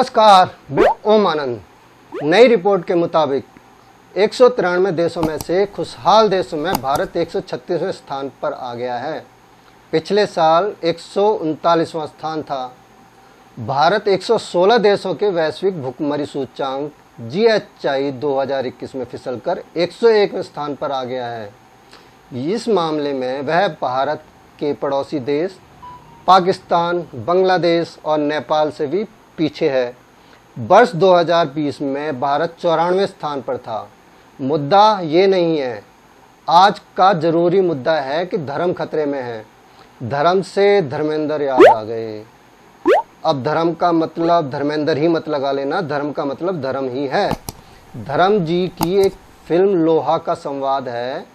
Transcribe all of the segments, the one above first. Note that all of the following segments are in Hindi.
नमस्कार, मैं ओम आनंद। नई रिपोर्ट के मुताबिक 193 देशों में से खुशहाल देशों में भारत 136वें स्थान पर आ गया है। पिछले साल 139वां स्थान था। भारत 116 देशों के वैश्विक भुखमरी सूचकांक GHI 2021 में फिसलकर 101वें स्थान पर आ गया है। इस मामले में वह भारत के पड़ोसी देश पाकिस्तान, बांग्लादेश और नेपाल से भी पीछे है। वर्ष 2020 में भारत 94वें स्थान पर था। मुद्दा ये नहीं है, आज का जरूरी मुद्दा है कि धर्म खतरे में है। धर्म से धर्मेंद्र याद आ गए। अब धर्म का मतलब धर्मेंद्र ही मत लगा लेना, धर्म का मतलब धर्म ही है। धर्म जी की एक फिल्म लोहा का संवाद है।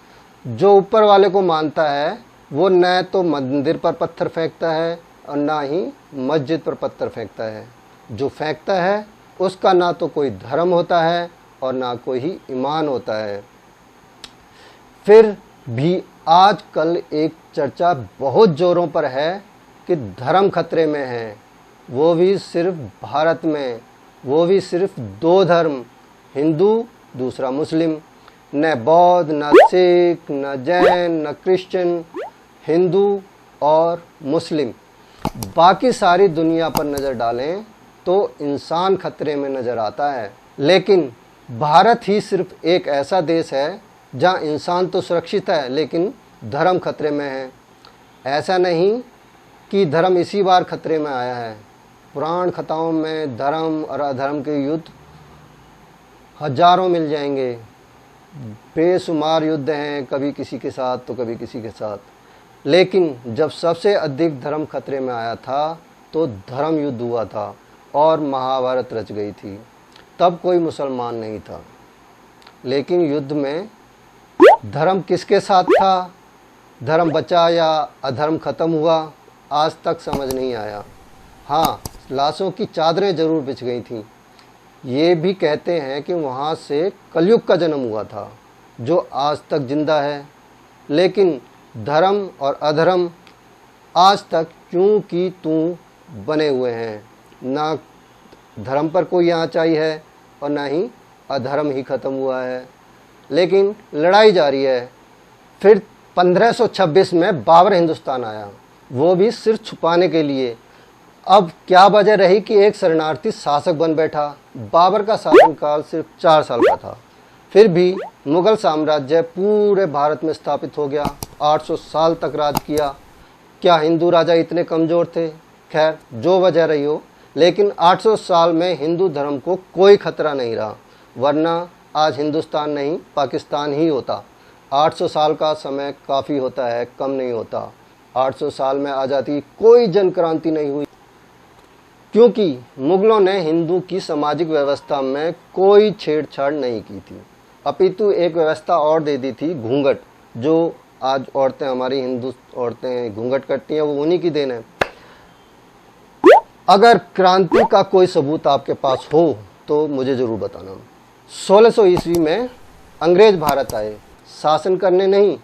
जो ऊपर वाले को मानता है वो न तो मंदिर पर पत्थर फेंकता है और ना ही मस्जिद पर पत्थर फेंकता है। जो फेंकता है उसका ना तो कोई धर्म होता है और ना कोई ही ईमान होता है। फिर भी आजकल एक चर्चा बहुत जोरों पर है कि धर्म खतरे में है, वो भी सिर्फ भारत में, वो भी सिर्फ दो धर्म, हिंदू दूसरा मुस्लिम। न बौद्ध, न सिख, न जैन, न क्रिश्चियन, हिंदू और मुस्लिम। बाकी सारी दुनिया पर नज़र डालें तो इंसान खतरे में नज़र आता है, लेकिन भारत ही सिर्फ एक ऐसा देश है जहां इंसान तो सुरक्षित है लेकिन धर्म खतरे में है। ऐसा नहीं कि धर्म इसी बार खतरे में आया है। पुराण कथाओं में धर्म और अधर्म के युद्ध हजारों मिल जाएंगे। बेशुमार युद्ध हैं, कभी किसी के साथ तो कभी किसी के साथ। लेकिन जब सबसे अधिक धर्म खतरे में आया था तो धर्म युद्ध हुआ था और महाभारत रच गई थी। तब कोई मुसलमान नहीं था, लेकिन युद्ध में धर्म किसके साथ था? धर्म बचा या अधर्म खत्म हुआ, आज तक समझ नहीं आया। हाँ, लाशों की चादरें जरूर बिछ गई थीं। ये भी कहते हैं कि वहाँ से कलयुग का जन्म हुआ था जो आज तक जिंदा है। लेकिन धर्म और अधर्म आज तक क्यों की तू बने हुए हैं। ना धर्म पर कोई आँचाई है और ना ही अधर्म ही खत्म हुआ है, लेकिन लड़ाई जारी है। फिर 1526 में बाबर हिंदुस्तान आया, वो भी सिर्फ छुपाने के लिए। अब क्या वजह रही कि एक शरणार्थी शासक बन बैठा। बाबर का शासनकाल सिर्फ 4 साल का था, फिर भी मुगल साम्राज्य पूरे भारत में स्थापित हो गया। 800 साल तक राज किया। क्या हिंदू राजा इतने कमज़ोर थे? खैर, जो वजह रही हो, लेकिन 800 साल में हिंदू धर्म को कोई खतरा नहीं रहा, वरना आज हिंदुस्तान नहीं पाकिस्तान ही होता। 800 साल का समय काफ़ी होता है, कम नहीं होता। 800 साल में आज़ादी कोई जन क्रांति नहीं हुई, क्योंकि मुगलों ने हिंदू की सामाजिक व्यवस्था में कोई छेड़छाड़ नहीं की थी। अपितु एक व्यवस्था और दे दी थी, घूंघट। जो आज औरतें, हमारी हिंदू औरतें घूंघट करती हैं, वो उन्हीं की देन है। अगर क्रांति का कोई सबूत आपके पास हो तो मुझे ज़रूर बताना। 1600 ईस्वी में अंग्रेज भारत आए, शासन करने नहीं,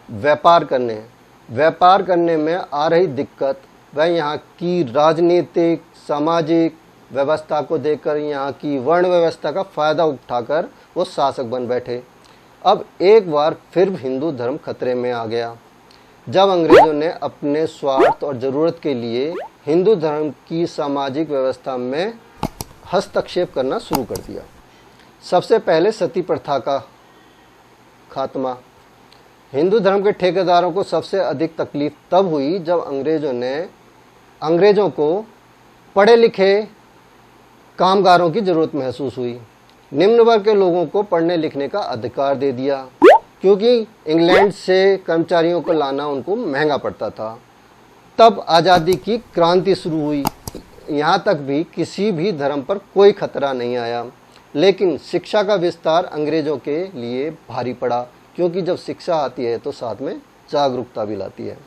व्यापार करने। व्यापार करने में आ रही दिक्कत वह यहाँ की राजनीतिक सामाजिक व्यवस्था को देखकर, यहाँ की वर्ण व्यवस्था का फ़ायदा उठाकर वो शासक बन बैठे। अब एक बार फिर हिंदू धर्म खतरे में आ गया, जब अंग्रेज़ों ने अपने स्वार्थ और ज़रूरत के लिए हिंदू धर्म की सामाजिक व्यवस्था में हस्तक्षेप करना शुरू कर दिया। सबसे पहले सती प्रथा का खात्मा। हिंदू धर्म के ठेकेदारों को सबसे अधिक तकलीफ तब हुई जब अंग्रेज़ों को पढ़े लिखे कामगारों की ज़रूरत महसूस हुई। निम्न वर्ग के लोगों को पढ़ने लिखने का अधिकार दे दिया, क्योंकि इंग्लैंड से कर्मचारियों को लाना उनको महंगा पड़ता था। तब आज़ादी की क्रांति शुरू हुई। यहाँ तक भी किसी भी धर्म पर कोई खतरा नहीं आया, लेकिन शिक्षा का विस्तार अंग्रेज़ों के लिए भारी पड़ा, क्योंकि जब शिक्षा आती है तो साथ में जागरूकता भी लाती है।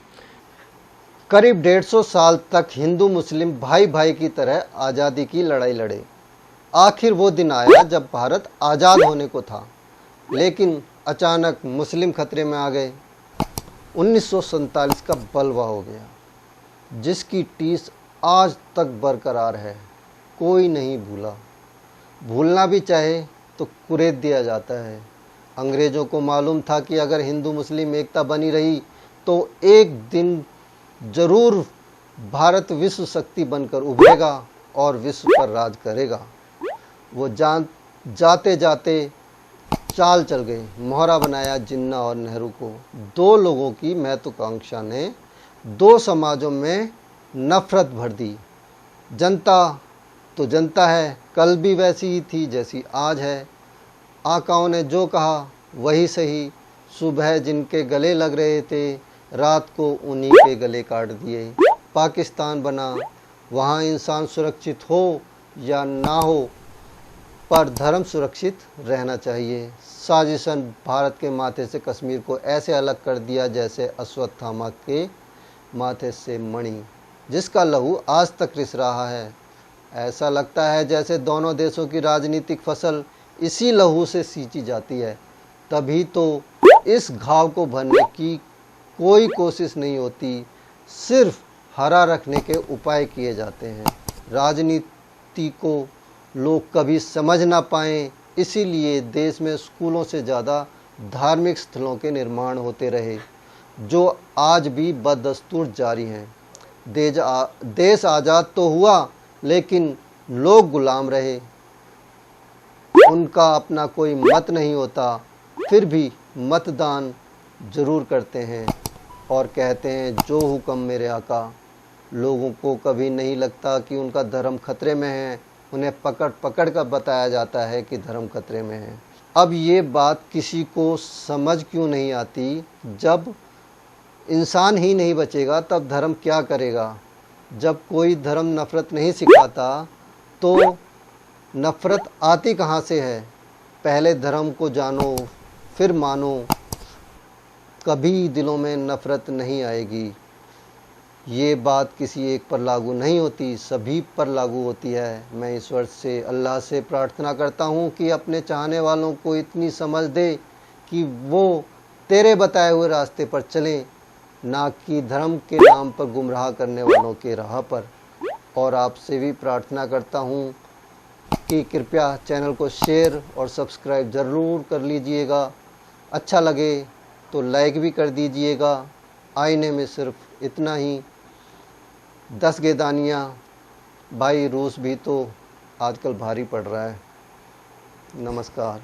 करीब 150 साल तक हिंदू मुस्लिम भाई भाई की तरह आज़ादी की लड़ाई लड़े। आखिर वो दिन आया जब भारत आज़ाद होने को था, लेकिन अचानक मुस्लिम खतरे में आ गए। 1947 का बलवा हो गया, जिसकी टीस आज तक बरकरार है। कोई नहीं भूला। भूलना भी चाहे तो कुरेद दिया जाता है। अंग्रेज़ों को मालूम था कि अगर हिंदू मुस्लिम एकता बनी रही तो एक दिन ज़रूर भारत विश्व शक्ति बनकर उभरेगा और विश्व पर राज करेगा। वो जाते जाते चाल चल गए। मोहरा बनाया जिन्ना और नेहरू को। दो लोगों की महत्वाकांक्षा ने दो समाजों में नफरत भर दी। जनता तो जनता है, कल भी वैसी ही थी जैसी आज है। आकाओं ने जो कहा वही सही। सुबह जिनके गले लग रहे थे, रात को उन्हीं के गले काट दिए। पाकिस्तान बना, वहाँ इंसान सुरक्षित हो या ना हो, पर धर्म सुरक्षित रहना चाहिए। साजिशन भारत के माथे से कश्मीर को ऐसे अलग कर दिया जैसे अश्वत्थामा के माथे से मणि, जिसका लहू आज तक रिस रहा है। ऐसा लगता है जैसे दोनों देशों की राजनीतिक फसल इसी लहू से सींची जाती है। तभी तो इस घाव को भरने की कोई कोशिश नहीं होती, सिर्फ हरा रखने के उपाय किए जाते हैं। राजनीति को लोग कभी समझ ना पाएं, इसीलिए देश में स्कूलों से ज़्यादा धार्मिक स्थलों के निर्माण होते रहे, जो आज भी बदस्तूर जारी हैं। देश आज़ाद तो हुआ, लेकिन लोग गुलाम रहे। उनका अपना कोई मत नहीं होता, फिर भी मतदान ज़रूर करते हैं और कहते हैं जो हुक्म मेरे आका। लोगों को कभी नहीं लगता कि उनका धर्म खतरे में है। उन्हें पकड़ पकड़ कर बताया जाता है कि धर्म खतरे में है। अब ये बात किसी को समझ क्यों नहीं आती? जब इंसान ही नहीं बचेगा तब धर्म क्या करेगा? जब कोई धर्म नफ़रत नहीं सिखाता तो नफ़रत आती कहाँ से है? पहले धर्म को जानो फिर मानो, कभी दिलों में नफ़रत नहीं आएगी। ये बात किसी एक पर लागू नहीं होती, सभी पर लागू होती है। मैं ईश्वर से, अल्लाह से प्रार्थना करता हूँ कि अपने चाहने वालों को इतनी समझ दे कि वो तेरे बताए हुए रास्ते पर चलें, ना कि धर्म के नाम पर गुमराह करने वालों के राह पर। और आपसे भी प्रार्थना करता हूँ कि कृपया चैनल को शेयर और सब्सक्राइब ज़रूर कर लीजिएगा। अच्छा लगे तो लाइक भी कर दीजिएगा। आईने में सिर्फ इतना ही 10 गेदानियाँ। भाई रूस भी तो आजकल भारी पड़ रहा है। नमस्कार।